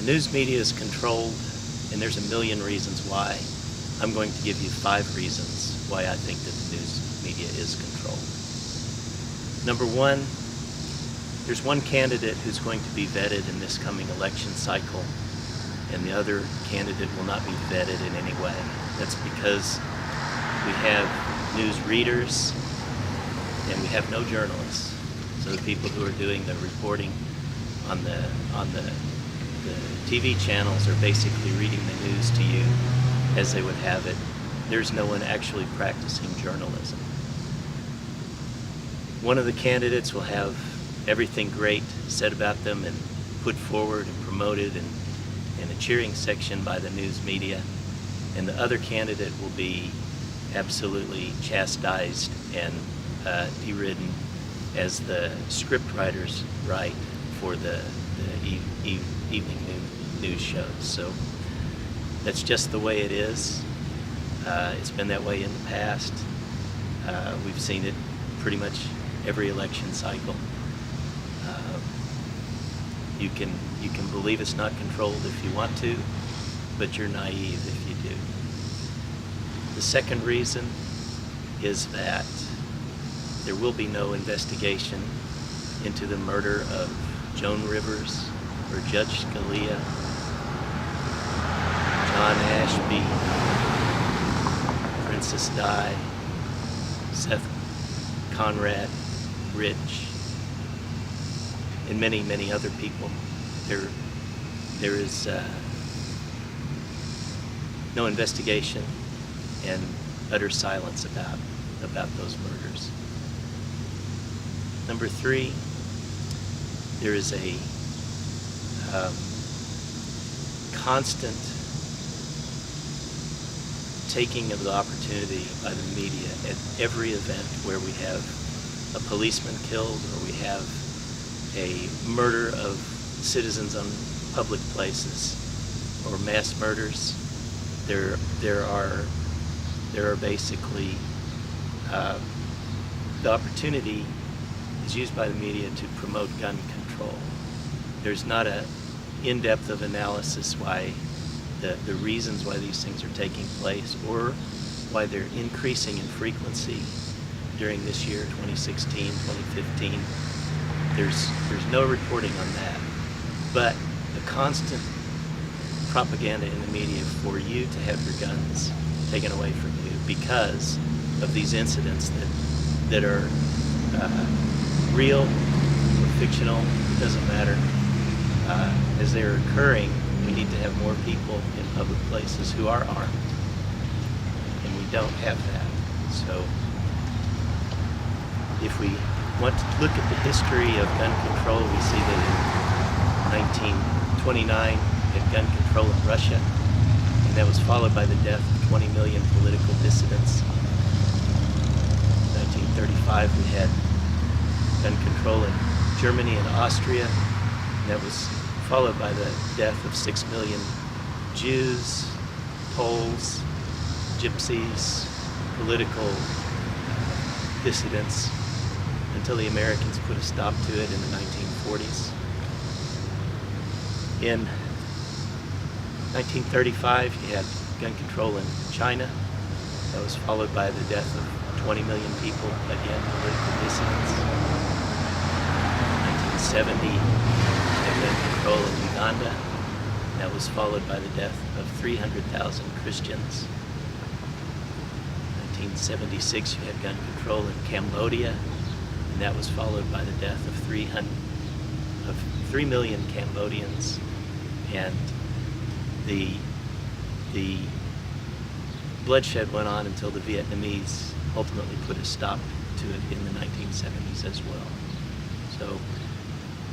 news media is controlled, and there's a million reasons why. I'm going to give you 5 reasons why I think that the news media is controlled. Number 1, there's one candidate who's going to be vetted in this coming election cycle, and the other candidate will not be vetted in any way. That's because we have news readers and we have no journalists. So the people who are doing the reporting on the TV channels are basically reading the news to you as they would have it. There's no one actually practicing journalism. One of the candidates will have everything great said about them and put forward and promoted in a cheering section by the news media, and the other candidate will be absolutely chastised and deridden as the script writers write for the evening news shows. So that's just the way it is. It's been that way in the past. We've seen it pretty much every election cycle. You can believe it's not controlled if you want to, but you're naive if you do. The second reason is that there will be no investigation into the murder of Joan Rivers or Judge Scalia, John Ashby, Princess Di, Seth Conrad, Rich, and many, many other people. There is no investigation and utter silence about those murders. Number 3, there is a constant taking of the opportunity by the media at every event where we have a policeman killed or we have a murder of citizens on public places or mass murders. There are basically the opportunity is used by the media to promote gun control. There's not an in-depth of analysis why the reasons why these things are taking place or why they're increasing in frequency during this year, 2016, 2015. There's no reporting on that, but the constant propaganda in the media for you to have your guns taken away from you because of these incidents that are real or fictional, it doesn't matter. As they're occurring, we need to have more people in public places who are armed, and we don't have that. So if we want to look at the history of gun control, we see that in 1929 we had gun control in Russia, and that was followed by the death of 20 million political dissidents. In 1935 we had gun control in Germany and Austria, and that was followed by the death of 6 million Jews, Poles, Gypsies, political dissidents, until the Americans put a stop to it in the 1940s. In 1935, you had gun control in China. That was followed by the death of 20 million people, again, political dissidents. 1970, you had gun control in Uganda. That was followed by the death of 300,000 Christians. 1976, you had gun control in Cambodia, and that was followed by the death of 3 million Cambodians, and the bloodshed went on until the Vietnamese ultimately put a stop to it in the 1970s as well. So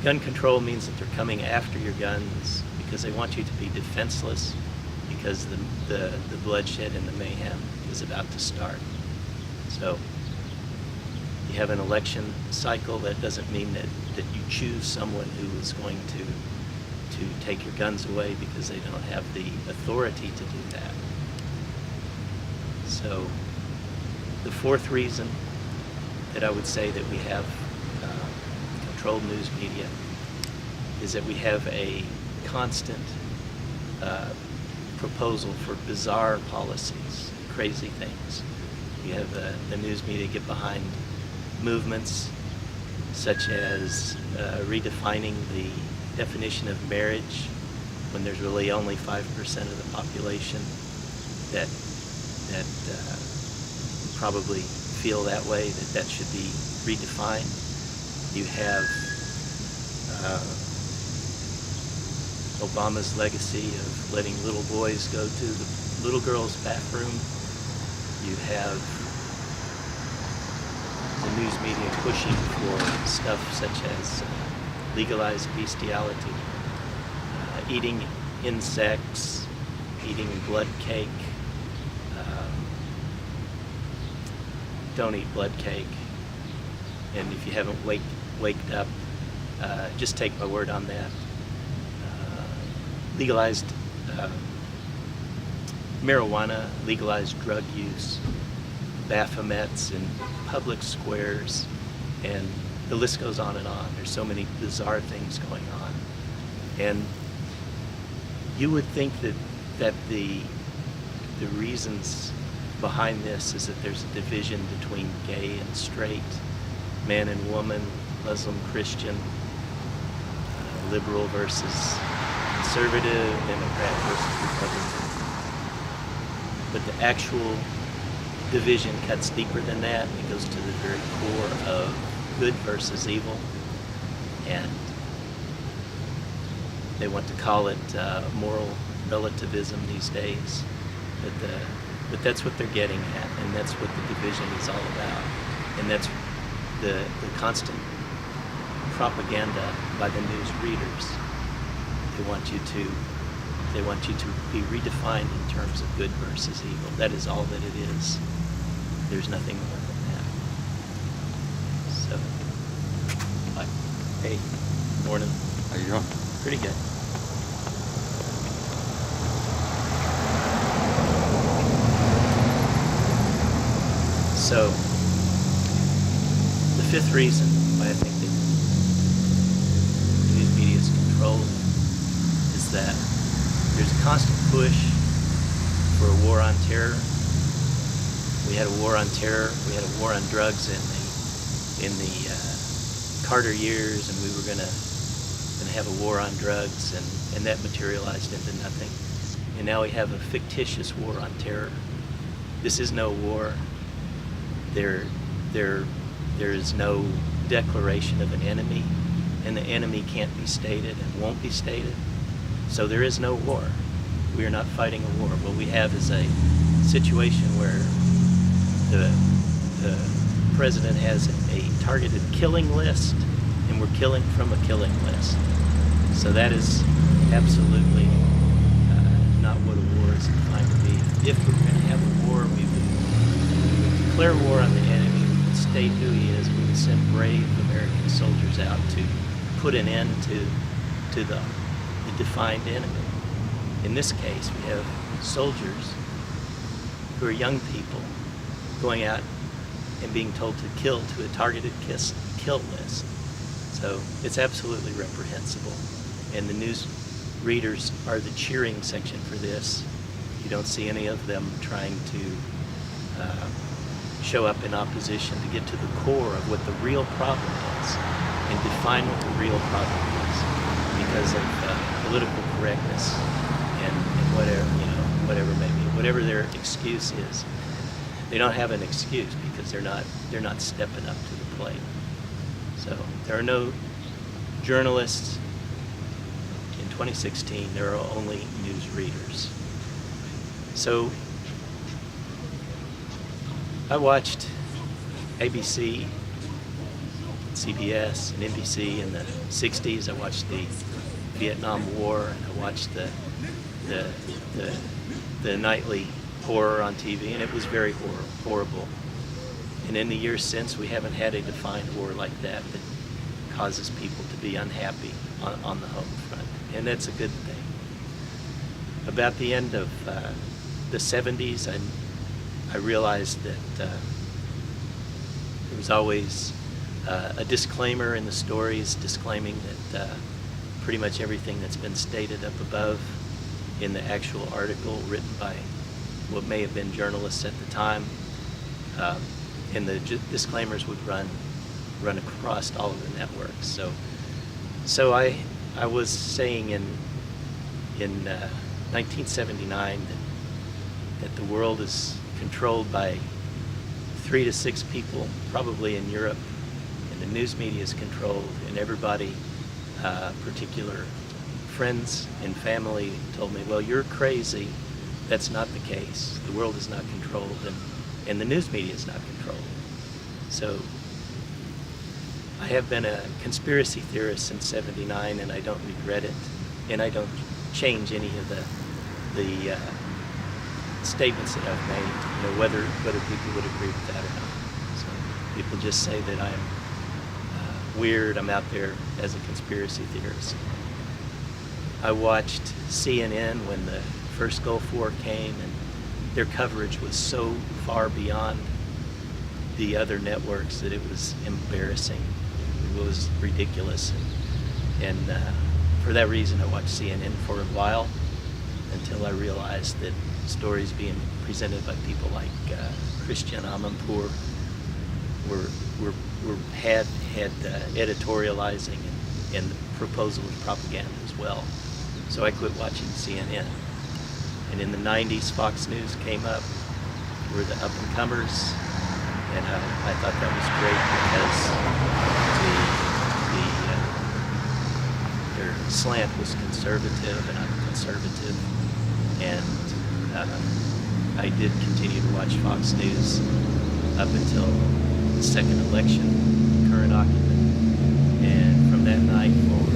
gun control means that they're coming after your guns because they want you to be defenseless, because the bloodshed and the mayhem is about to start. So you have an election cycle. That doesn't mean that you choose someone who is going to take your guns away because they don't have the authority to do that. So the fourth reason that I would say that we have controlled news media is that we have a constant proposal for bizarre policies, crazy things. You have the news media get behind movements such as redefining the definition of marriage when there's really only 5% of the population that probably feel that way, that should be redefined. You have Obama's legacy of letting little boys go to the little girls' bathroom. You have the news media pushing for stuff such as legalized bestiality, eating insects, eating blood cake. Don't eat blood cake. And if you haven't waked up, just take my word on that. Legalized marijuana, legalized drug use, Baphomets in public squares, and the list goes on and on. There's so many bizarre things going on. And you would think that the reasons behind this is that there's a division between gay and straight, man and woman, Muslim, Christian, liberal versus conservative, Democrat versus Republican. But the actual division cuts deeper than that. It goes to the very core of good versus evil. And they want to call it moral relativism these days. But that's what they're getting at, and that's what the division is all about. And that's the constant propaganda by the news readers. They want you to be redefined in terms of good versus evil. That is all that it is. There's nothing more than that. So, hey, morning. How you doing? Pretty good. So, the fifth reason why I think that news media is controlled is that there's a constant push for a war on terror. We had a war on terror. We had a war on drugs in the Carter years, and we were gonna have a war on drugs, and that materialized into nothing. And now we have a fictitious war on terror. This is no war. There is no declaration of an enemy, and the enemy can't be stated and won't be stated. So there is no war. We are not fighting a war. What we have is a situation where the president has a targeted killing list, and we're killing from a killing list. So that is absolutely not what a war is defined to be. If we're going to have a war, we would declare war on the enemy, we would state who he is, we would send brave American soldiers out to put an end to the defined enemy. In this case, we have soldiers who are young people going out and being told to kill to a targeted kill list. So it's absolutely reprehensible. And the news readers are the cheering section for this. You don't see any of them trying to show up in opposition to get to the core of what the real problem is and define what the real problem is because of political correctness and whatever maybe, whatever their excuse is. They don't have an excuse because they're not stepping up to the plate. So there are no journalists in 2016. There are only news readers. So I watched ABC, CBS, and NBC in the 60s. I watched the Vietnam War, and I watched the nightly horror on TV, and it was very horrible. And in the years since, we haven't had a defined war like that causes people to be unhappy on the home front, and that's a good thing. About the end of the 70s, I realized that there was always a disclaimer in the stories disclaiming that pretty much everything that's been stated up above in the actual article written by what may have been journalists at the time. And the disclaimers would run across all of the networks. So I was saying in 1979 that the world is controlled by 3 to 6 people, probably in Europe, and the news media is controlled, and everybody, particular friends and family, told me, well, you're crazy. That's not the case. The world is not controlled, and the news media is not controlled. So I have been a conspiracy theorist since '79, and I don't regret it, and I don't change any of the statements that I've made, whether people would agree with that or not. So people just say that I'm weird, I'm out there as a conspiracy theorist. I watched CNN when the first Gulf War came, and their coverage was so far beyond the other networks that it was embarrassing. It was ridiculous. And for that reason, I watched CNN for a while until I realized that stories being presented by people like Christian Amanpour had editorializing and the proposal of propaganda as well. So I quit watching CNN. And in the 90s, Fox News came up. Were the up-and-comers, and I thought that was great because their slant was conservative, and I'm conservative, and I did continue to watch Fox News up until the second election, current occupant, and from that night forward,